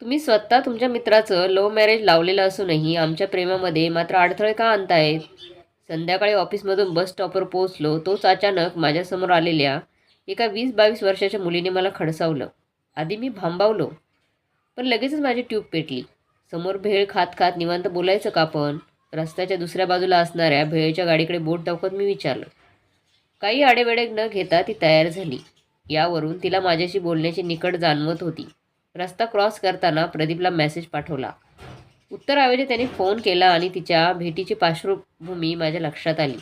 तुम्ही स्वतः तुमच्या मित्राचं लव्ह मॅरेज लावलेलं असूनही आमच्या प्रेमामध्ये मात्र अडथळे का आणतायत? संध्याकाळी ऑफिसमधून बस स्टॉपवर पोहोचलो, तोच अचानक माझ्यासमोर आलेल्या एका 20-22 वर्षाच्या मुलीने मला खडसावलं. आधी मी भांबावलो, पण लगेचच माझी ट्यूब पेटली. समोर भेळ खात खात निवांत बोलायचं का आपण? रस्त्याच्या दुसऱ्या बाजूला असणाऱ्या भेळच्या गाडीकडे बोट दाखवत मी विचारलं. काही आडेवेडे न घेता ती तयार झाली. यावरून तिला माझ्याशी बोलण्याची निकड जाणवत होती. रस्ता क्रॉस करताना प्रदीपला मेसेज पाठवला. उत्तराऐवजी त्याने फोन केला आणि तिच्या भेटीची पार्श्वभूमी माझ्या लक्षात आली.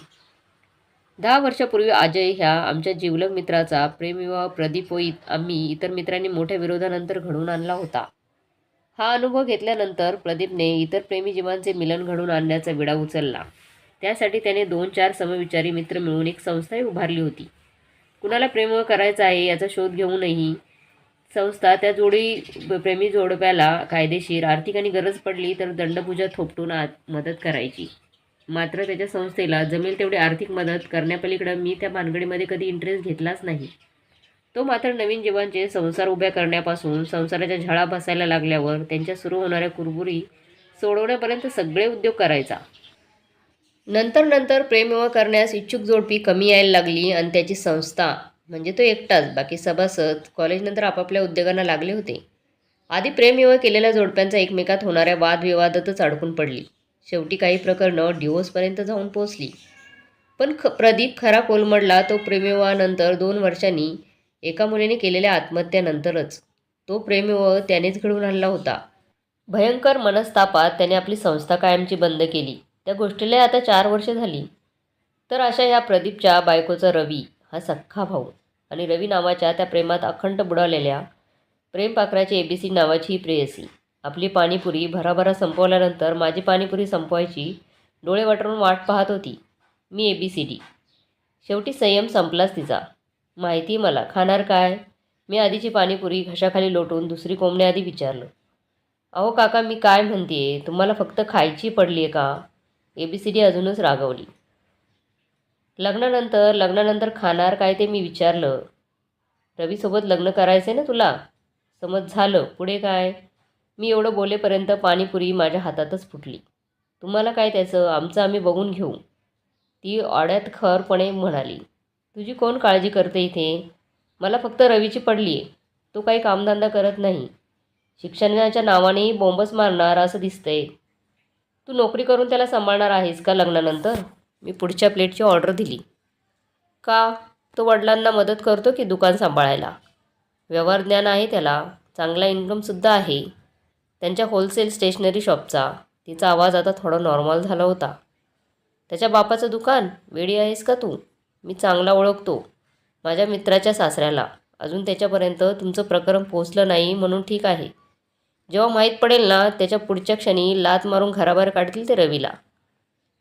10 वर्षापूर्वी अजय ह्या आमच्या जिवलग मित्राचा प्रेमविवाह प्रदीप व आम्ही इतर मित्रांनी मोठ्या विरोधानंतर घडवून आणला होता. हा अनुभव घेतल्यानंतर प्रदीपने इतर प्रेमी जीवांचे मिलन घडवून आणण्याचा विडा उचलला. त्यासाठी त्याने 2-4 समविचारी मित्र मिळून एक संस्थाही उभारली होती. कुणाला प्रेम करायचं आहे याचा शोध घेऊनही संस्था त्या प्रेमी जोडप्याला कायदेशीर, आर्थिक आणि गरज पडली तर दंडपूजा थोपटून मदत करायची. मात्र त्याच्या संस्थेला जमेल तेवढी आर्थिक मदत करण्यापलीकडं मी त्या भानगडीमध्ये कधी इंटरेस्ट घेतलाच नाही. तो मात्र नवीन जीवांचे संसार उभ्या करण्यापासून संसाराच्या झळा बसायला लागल्यावर त्यांच्या सुरू होणाऱ्या कुरबुरी सोडवण्यापर्यंत सगळे उद्योग करायचा. नंतर नंतर प्रेमविवाह करण्यास इच्छुक जोडपी कमी यायला लागली आणि त्याची संस्था म्हणजे तो एकटाच, बाकी सभासद कॉलेजनंतर आपापल्या उद्योगांना लागले होते. आधी प्रेमविवाह केलेल्या जोडप्यांचा एकमेकात होणाऱ्या वादविवादातच अडकून पडली. शेवटी काही प्रकरणं डिवोर्सपर्यंत जाऊन पोचली. पण प्रदीप खरा कोलमडला तो प्रेमविवाहानंतर 2 वर्षांनी एका मुलीने केलेल्या आत्महत्येनंतरच. तो प्रेमविवाह त्यानेच घडवून आणला होता. भयंकर मनस्तापात त्याने आपली संस्था कायमची बंद केली. त्या गोष्टीला आता 4 वर्ष झाली. तर अशा ह्या प्रदीपच्या बायकोचा रवी हा सख्खा भाऊ आणि रवी नावाच्या त्या प्रेमात अखंड बुडालेल्या प्रेमपाखराची ABC नावाची ही प्रेयसी. आपली पाणीपुरी भराभरा संपवल्यानंतर माझी पाणीपुरी संपवायची डोळे वाटरून वाट पाहत होती. मी ABCD. शेवटी संयम संपलाच तिचा. माहिती मला खाणार काय? मी आधीची पाणीपुरी घशाखाली लोटून दुसरी कोंबण्याआधी विचारलं. अहो काका, मी काय म्हणतेय, तुम्हाला फक्त खायची पडली आहे का? ABCD अजूनच रागवली. लग्नानंतर खाणार काय ते मी विचारलं. रवीसोबत लग्न करायचं आहे ना तुला? समज झालं, पुढे काय? मी एवढं बोलेपर्यंत पाणीपुरी माझ्या हातातच फुटली. तुम्हाला काय त्याचं, आमचं आम्ही बघून घेऊ, ती ओढ्यात खरपणे म्हणाली. तुझी कोण काळजी करते इथे? मला फक्त रवीची पडली आहे. तो काही कामधंदा करत नाही. शिक्षणाच्या नावानेही बोंबच मारणार असं दिसतंय. तू नोकरी करून त्याला सांभाळणार आहेस का लग्नानंतर? मी पुढच्या प्लेटची ऑर्डर दिली. का? तो वडिलांना मदत करतो की दुकान सांभाळायला? व्यवहार ज्ञान आहे त्याला, चांगला इन्कमसुद्धा आहे त्यांच्या होलसेल स्टेशनरी शॉपचा. तिचा आवाज आता थोडा नॉर्मल झाला होता. त्याच्या बापाचं दुकान? वेडी आहेस का तू? मी चांगला ओळखतो माझ्या मित्राच्या सासऱ्याला. अजून त्याच्यापर्यंत तुमचं प्रकरण पोचलं नाही म्हणून ठीक आहे. जेव्हा माहीत पडेल ना, त्याच्या पुढच्या क्षणी लात मारून घराबाहेर काढतील ते रवीला.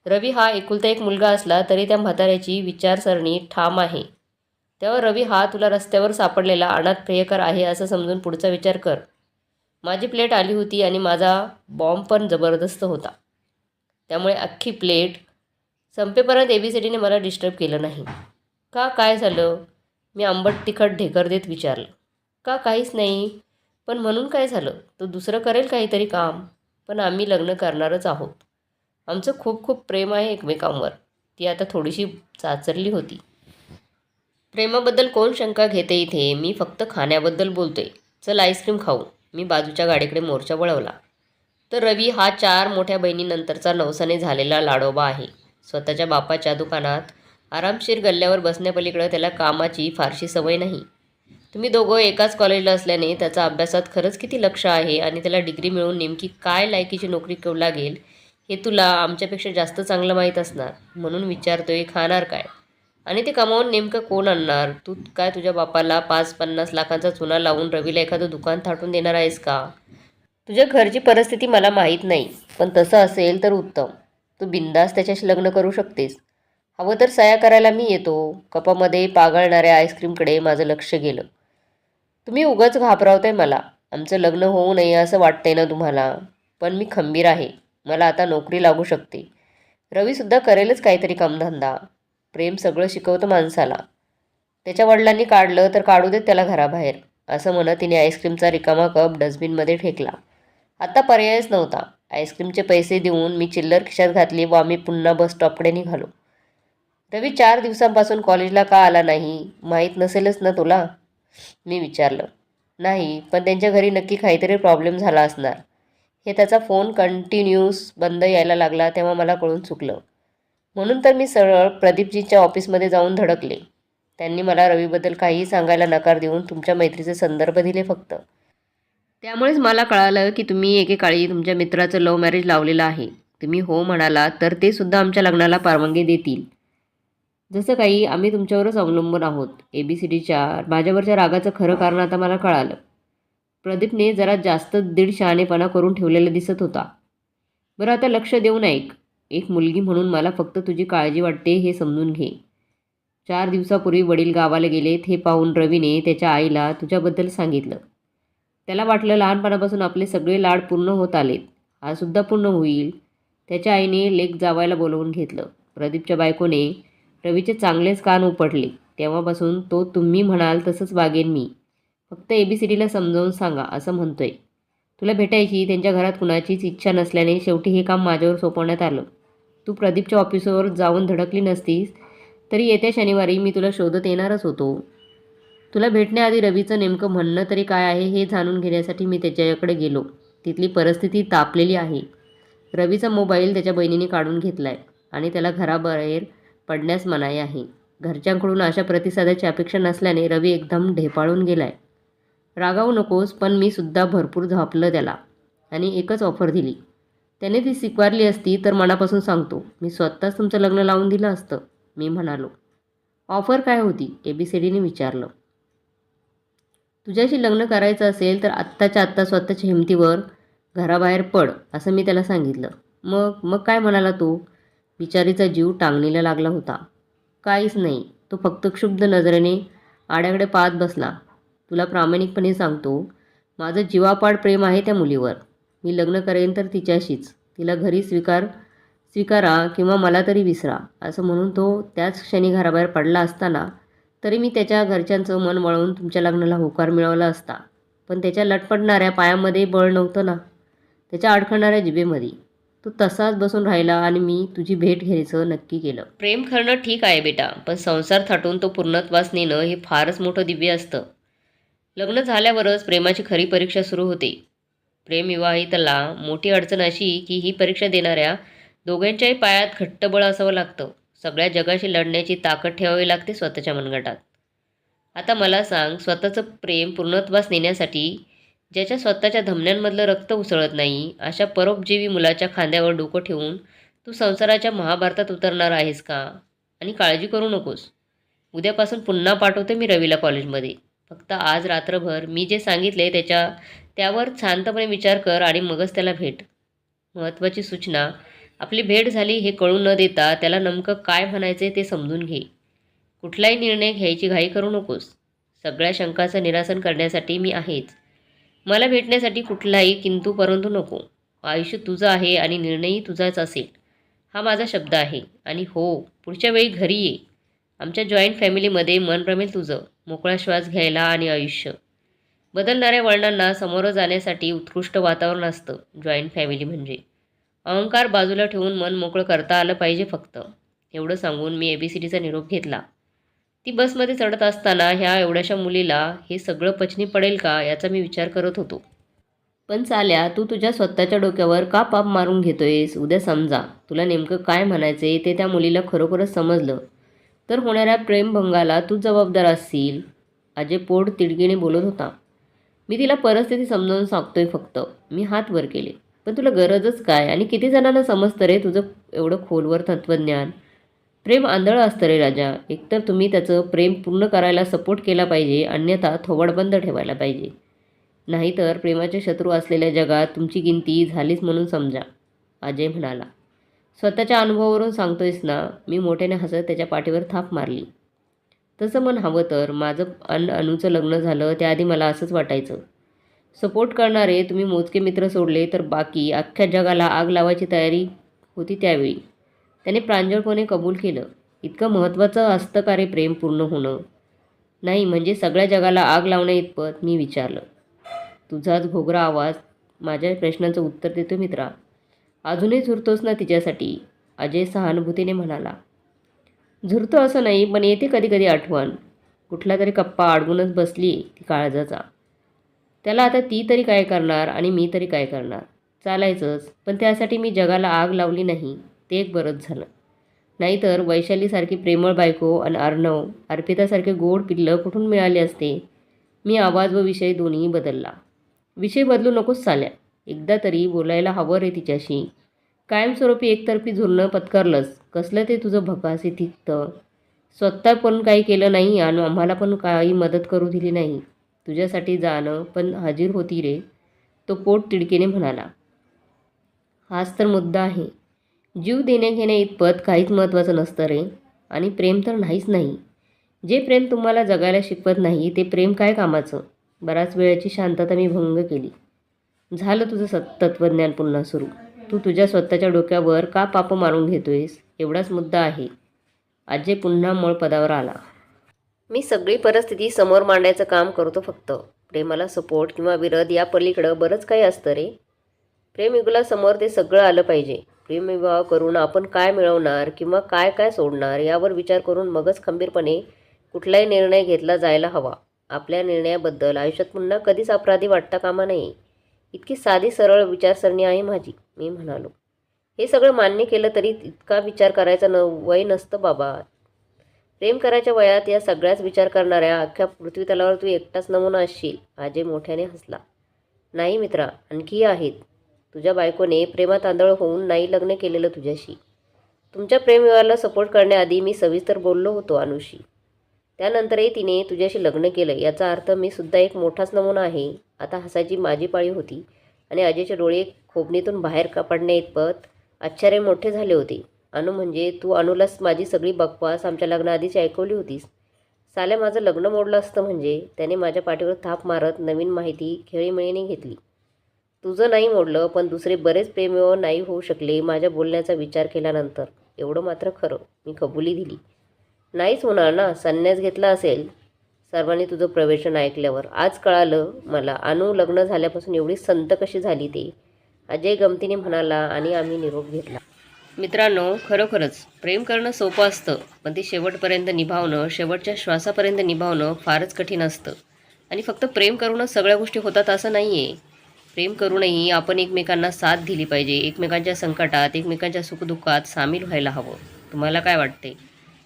रवी हा एकुलता एक मुलगा असला तरी त्या म्हाताऱ्याची विचारसरणी ठाम आहे. तेव्हा रवी हा तुला रस्त्यावर सापडलेला अनाथ प्रियकर आहे असं समजून पुढचा विचार कर. माझी प्लेट आली होती आणि माझा बॉम्ब पण जबरदस्त होता. त्यामुळे अख्खी प्लेट संपेपर्यंत ABCDने मला डिस्टर्ब केलं नाही. का, काय झालं? मी आंबट तिखट ढेकर देत विचारलं. का, काहीच नाही. पण म्हणून काय झालं? तो दुसरं करेल काहीतरी काम, पण आम्ही लग्न करणारच आहोत. आमचं खूप खूप प्रेम आहे एकमेकांवर. ती आता थोडीशी चाचरली होती. प्रेमाबद्दल कोण शंका घेते इथे? मी फक्त खाण्याबद्दल बोलतोय. चल आईस्क्रीम खाऊ. मी बाजूच्या गाडीकडे मोर्चा वळवला. तर रवी हा 4 मोठ्या बहिणीनंतरचा नवसाने झालेला लाडोबा आहे. स्वतःच्या बापाच्या दुकानात आरामशीर गल्ल्यावर बसण्यापलीकडे त्याला कामाची फारशी सवय नाही. तुम्ही दोघं एकाच कॉलेजला असल्याने त्याचा अभ्यासात खरंच किती लक्ष आहे आणि त्याला डिग्री मिळवून नेमकी काय लायकीची नोकरी लागेल हे तुला आमच्यापेक्षा जास्त चांगलं माहीत असणार. म्हणून विचारतोय, खाणार काय? आणि ते कमावून नेमकं कोण आणणार? तू काय तुझ्या बापाला 5-50 लाखांचा चुना लावून रवीला एखादं दुकान थाटून देणार आहेस का? तुझ्या घरची परिस्थिती मला माहीत नाही, पण तसं असेल तर उत्तम. तू बिंदास त्याच्याशी लग्न करू शकतेस. हवं तर सया करायला मी येतो. कपामध्ये पागळणाऱ्या आईस्क्रीमकडे माझं लक्ष गेलं. तुम्ही उगाच घाबरवताय मला. आमचं लग्न होऊ नये असं वाटतंय ना तुम्हाला? पण मी खंबीर आहे. मला आता नोकरी लागू शकते. रवीसुद्धा करेलच काहीतरी कामधंदा. प्रेम सगळं शिकवतं माणसाला. त्याच्या वडिलांनी काढलं तर काढू देत त्याला घराबाहेर. असं म्हणत तिने आईस्क्रीमचा रिकामा कप डस्टबिनमध्ये फेकला. आता पर्यायच नव्हता. आईस्क्रीमचे पैसे देऊन मी चिल्लर खिशात घातली व आम्ही पुन्हा बस स्टॉपकडे निघालो. रवी 4 दिवसांपासून कॉलेजला का आला नाही, माहीत नसेलच ना तुला? मी विचारलं. नाही, पण त्यांच्या घरी नक्की काहीतरी प्रॉब्लेम झाला असणार. हे त्याचा फोन कंटिन्यूस बंद यायला लागला तेव्हा मला कळून चुकलं. म्हणून तर मी सरळ प्रदीपजींच्या ऑफिसमध्ये जाऊन धडकले. त्यांनी मला रवीबद्दल काहीही सांगायला नकार देऊन तुमच्या मैत्रीचे संदर्भ दिले फक्त. त्यामुळेच मला कळालं की तुम्ही एकेकाळी तुमच्या मित्राचं लव्ह मॅरेज लावलेलं आहे. तुम्ही हो म्हणालात तर ते सुद्धा आमच्या लग्नाला परवानगी देतील. जसं काही आम्ही तुमच्यावरच अवलंबून आहोत. ABCDच्या माझ्यावरच्या रागाचं खरं कारण आता मला कळालं. प्रदीपने जरा जास्त दीड शहाणेपणा करून ठेवलेला दिसत होता. बरं आता लक्ष देऊन ऐक. एक मुलगी म्हणून मला फक्त तुझी काळजी वाटते हे समजून घे. 4 दिवसापूर्वी वडील गावाला गेलेत हे पाहून रवीने त्याच्या आईला तुझ्याबद्दल सांगितलं. त्याला वाटलं लहानपणापासून आपले सगळे लाड पूर्ण होत आलेत, हा सुद्धा पूर्ण होईल. त्याच्या आईने लेक जावायला बोलवून घेतलं. प्रदीपच्या बायकोने रवीचे चांगलेच कान उपटले. तेव्हापासून तो तुम्ही म्हणाल तसंच वागेन मी. फक्त ABCDला समजावून सांगा असं म्हणतोय. तुला भेटायची त्यांच्या घरात कुणाचीच इच्छा नसल्याने शेवटी हे काम माझ्यावर सोपवण्यात आलं. तू प्रदीपच्या ऑफिसवर जाऊन धडकली नसतीस तरी येत्या शनिवारी मी तुला शोधत येणारच होतो. तुला भेटण्याआधी रवीचं नेमकं म्हणणं तरी काय आहे हे जाणून घेण्यासाठी मी त्याच्याकडे गेलो. तिथली परिस्थिती तापलेली आहे. रवीचा मोबाईल त्याच्या बहिणीने काढून घेतला आहे आणि त्याला घराबाहेर पडण्यास मनाई आहे. घरच्यांकडून अशा प्रतिसादाची अपेक्षा नसल्याने रवी एकदम ढेपाळून गेला आहे. रागावू नकोस, पण मी सुद्धा भरपूर झापलं त्याला आणि एकच ऑफर दिली. त्याने ती स्वीकारली असती तर मनापासून सांगतो मी स्वतःच तुमचं लग्न लावून दिलं असतं, मी म्हणालो. ऑफर काय होती? ABCDने विचारलं. तुझ्याशी लग्न करायचं असेल तर आत्ताच्या आत्ता स्वतःच्या हिमतीवर घराबाहेर पड असं मी त्याला सांगितलं. मग काय म्हणाला तो? बिचारीचा जीव टांगणीला लागला होता. काहीच नाही. तो फक्त क्षुब्ध नजरेने आड्याकडे पाहत बसला. तुला प्रामाणिकपणे सांगतो, माझं जीवापाड प्रेम आहे त्या मुलीवर. मी लग्न करेन तर तिच्याशीच. तिला घरी स्वीकारा किंवा मला तरी विसरा असं म्हणून तो त्याच क्षणी घराबाहेर पडला असताना तरी मी त्याच्या घरच्यांचं मन वळवून तुमच्या लग्नाला होकार मिळवला असता. पण त्याच्या लटपटणाऱ्या पायामध्ये बळ नव्हतं ना, त्याच्या अडखळणाऱ्या जिभेमध्ये. तो तसाच बसून राहिला आणि मी तुझी भेट घ्यायचं नक्की केलं. प्रेम करणं ठीक आहे बेटा, पण संसार थाटून तो पूर्णत्वास नेणं हे फारच मोठं दिव्य असतं. लग्न झाल्यावरच प्रेमाची खरी परीक्षा सुरू होते. प्रेमविवाहिताला मोठी अडचण अशी की ही परीक्षा देणाऱ्या दोघांच्याही पायात घट्ट बळ असावं लागतं. सगळ्या जगाशी लढण्याची ताकद ठेवावी लागते स्वतःच्या मनगटात. आता मला सांग, स्वतःचं प्रेम पूर्णत्वास नेण्यासाठी ज्याच्या स्वतःच्या धमन्यांमधलं रक्त उसळत नाही अशा परोपजीवी मुलाच्या खांद्यावर डोकं ठेवून तू संसाराच्या महाभारतात उतरणार आहेस का? आणि काळजी करू नकोस, उद्यापासून पुन्हा पाठवते मी रवीला कॉलेजमध्ये. फक्त आज रात्रभर मी जे सांगितले त्यावर शांतपणे विचार कर आणि मगच त्याला भेट. महत्त्वाची सूचना, आपली भेट झाली हे कळून न देता त्याला नेमकं काय म्हणायचे ते समजून घे. कुठलाही निर्णय घ्यायची घाई करू नकोस. सगळ्या शंकाचं निरासन करण्यासाठी मी आहेच. मला भेटण्यासाठी कुठलाही किंतु परंतु नको. आयुष्य तुझं आहे आणि निर्णयही तुझाच असेल, हा माझा शब्द आहे. आणि हो, पुढच्या वेळी घरी ये. आमच्या जॉईंट फॅमिलीमध्ये मन रमेल तुझं. मोकळा श्वास घ्यायला आणि आयुष्य. बदलणाऱ्या वळणांना सामोरं जाण्यासाठी उत्कृष्ट वातावरण असतं जॉईंट फॅमिली म्हणजे. अहंकार बाजूला ठेवून मन मोकळं करता आलं पाहिजे फक्त. एवढं सांगून मी ABCDचा निरोप घेतला. ती बसमध्ये चढत असताना ह्या एवढ्याशा मुलीला हे सगळं पचनी पडेल का याचा मी विचार करत होतो. पण चाल्या, तू तुझ्या स्वतःच्या डोक्यावर का पाप मारून घेतोयस? उद्या समजा तुला नेमकं काय म्हणायचे ते त्या मुलीला खरोखरच समजलं तर होणाऱ्या प्रेमभंगाला तू जबाबदार असशील. अजय पोट तिडकीने बोलत होता. मी तिला परिस्थिती समजावून सांगतोय फक्त. मी हात वर केले. पण तुला गरजच काय आणि किती जणांना समजतं रे तुझं एवढं खोलवर तत्त्वज्ञान? प्रेम आंधळं असतं रे राजा. एकतर तुम्ही त्याचं प्रेम पूर्ण करायला सपोर्ट केला पाहिजे, अन्यथा थोबाड बंद ठेवायला पाहिजे. नाहीतर प्रेमाचे शत्रू असलेल्या जगात तुमची गिनती झालीच म्हणून समजा, अजय म्हणाला. स्वतःच्या अनुभवावरून सांगतोयस ना? मी मोठ्याने हसत त्याच्या पाठीवर थाप मारली. तसं मन हवं तर माझं अनुचं लग्न झालं त्याआधी मला असंच वाटायचं. सपोर्ट करणारे तुम्ही मोजके मित्र सोडले तर बाकी अख्ख्या जगाला आग लावायची तयारी होती त्यावेळी. त्याने प्रांजळपणे कबूल केलं. इतकं महत्त्वाचं असतं का रे प्रेम पूर्ण होणं? नाही म्हणजे सगळ्या जगाला आग लावण्या इतपत, मी विचारलं. तुझाच घोगरा आवाज माझ्या प्रश्नाचं उत्तर देतो मित्रा. अजूनही झुरतोस ना तिच्यासाठी? अजय सहानुभूतीने म्हणाला. झुरतो असं नाही, पण येते कधी कधी आठवण. कुठला तरी कप्पा अडगूनच बसली ती काळजाचा. त्याला आता ती तरी काय करणार आणि मी तरी काय करणार? चालायचंच, पण त्यासाठी मी जगाला आग लावली नाही, ते एक बरंच झालं. नाहीतर वैशालीसारखी प्रेमळ बायको आणि अर्णव, अर्पितासारखे गोड पिल्लं कुठून मिळाले असते? मी आवाज व विषय दोन्ही बदलला. विषय बदलू नकोस साल्या. एकदा तरी बोलायला हवं रे तिच्याशी. कायमस्वरूपी एकतर्फी झुरणं पत्करलंस. कसलं ते तुझं भकासी तिक्त. स्वतः पण काही केलं नाही आणि आम्हाला पण काही मदत करू दिली नाही. तुझ्यासाठी जाणं पण हाजीर होती रे, तो पोट तिडकीने म्हणाला. हाच तर मुद्दा आहे. जीव देण्या घेण्या इतपत काहीच महत्त्वाचं नसतं रे. आणि प्रेम तर नाहीच नाही. जे प्रेम तुम्हाला जगायला शिकवत नाही ते प्रेम काय कामाचं? बराच वेळाची शांतता मी भंग केली. झालं तुझं तत्त्वज्ञान पुन्हा सुरू. तू तुझ्या स्वतःच्या डोक्यावर का पाप मारून घेतोयस? एवढाच मुद्दा आहे. अजय पुन्हा मूळ पदावर आला. मी सगळी परिस्थिती समोर मांडायचं काम करतो फक्त. प्रेमाला सपोर्ट किंवा विरोध या पलीकडं बरंच काही असतं रे. प्रेमयुगलासमोर ते सगळं आलं पाहिजे. प्रेमविवाह करून आपण काय मिळवणार किंवा काय काय सोडणार यावर विचार करून मगच खंबीरपणे कुठलाही निर्णय घेतला जायला हवा. आपल्या निर्णयाबद्दल आयुष्यात पुन्हा कधीच अपराधी वाटता कामा नये. इतकी साधी सरळ विचारसरणी आहे माझी, मी म्हणालो. हे सगळं मान्य केलं तरी इतका विचार करायचा वय नसतं बाबा. प्रेम करायच्या वयात या सगळ्याच विचार करणाऱ्या अख्ख्या पृथ्वीतलावर तू एकटाच नमुना असशील. अजय मोठ्याने हसला. नाही मित्रा, आणखीही आहेत. तुझ्या बायकोने प्रेमात आंधळ होऊन नाही लग्न केलेलं तुझ्याशी. तुमच्या प्रेमविवाहाला सपोर्ट करण्याआधी मी सविस्तर बोललो होतो अनुशी. त्यानंतरही तिने तुझ्याशी लग्न केलं. याचा अर्थ मी सुद्धा एक मोठाच नमुना आहे. आता हसायची माझी पाळी होती आणि अजयचे डोळे खोबणीतून बाहेर पडण्या इतपत आश्चर्य मोठे झाले होते. अनु म्हणजे तू अनुलाच माझी सगळी बकवास आमच्या लग्नाआधीच ऐकवली होतीस. साल्या माझं लग्न मोडलं असतं म्हणजे. त्याने माझ्या पाठीवर थाप मारत नवीन माहिती खेळीमेळीने घेतली. तुझं नाही मोडलं, पण दुसरे बरेच प्रेमविवाह नाही होऊ शकले माझ्या बोलण्याचा विचार केल्यानंतर. एवढं मात्र खरं, मी कबुली दिली. नाहीच होणार ना, संन्यास घेतला असेल सर्वांनी तुझं प्रवेशन ऐकल्यावर. आज कळालं मला अनु लग्न झाल्यापासून एवढी संत कशी झाली ते. अजय गमतीने म्हणाला आणि आम्ही निरोप घेतला. मित्रांनो, खरोखरच प्रेम करणं सोपं असतं, पण ते शेवटपर्यंत निभावणं, शेवटच्या श्वासापर्यंत निभावणं फारच कठीण असतं. आणि फक्त प्रेम करूनच सगळ्या गोष्टी होतात असं नाही आहे. प्रेम करूनही आपण एकमेकांना साथ दिली पाहिजे. एकमेकांच्या संकटात, एकमेकांच्या सुखदुःखात सामील व्हायला हवं. तुम्हाला काय वाटते?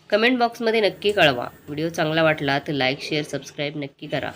कमेंट बॉक्समध्ये नक्की कळवा. व्हिडिओ चांगला वाटला तर लाईक, शेअर, सबस्क्राईब नक्की करा.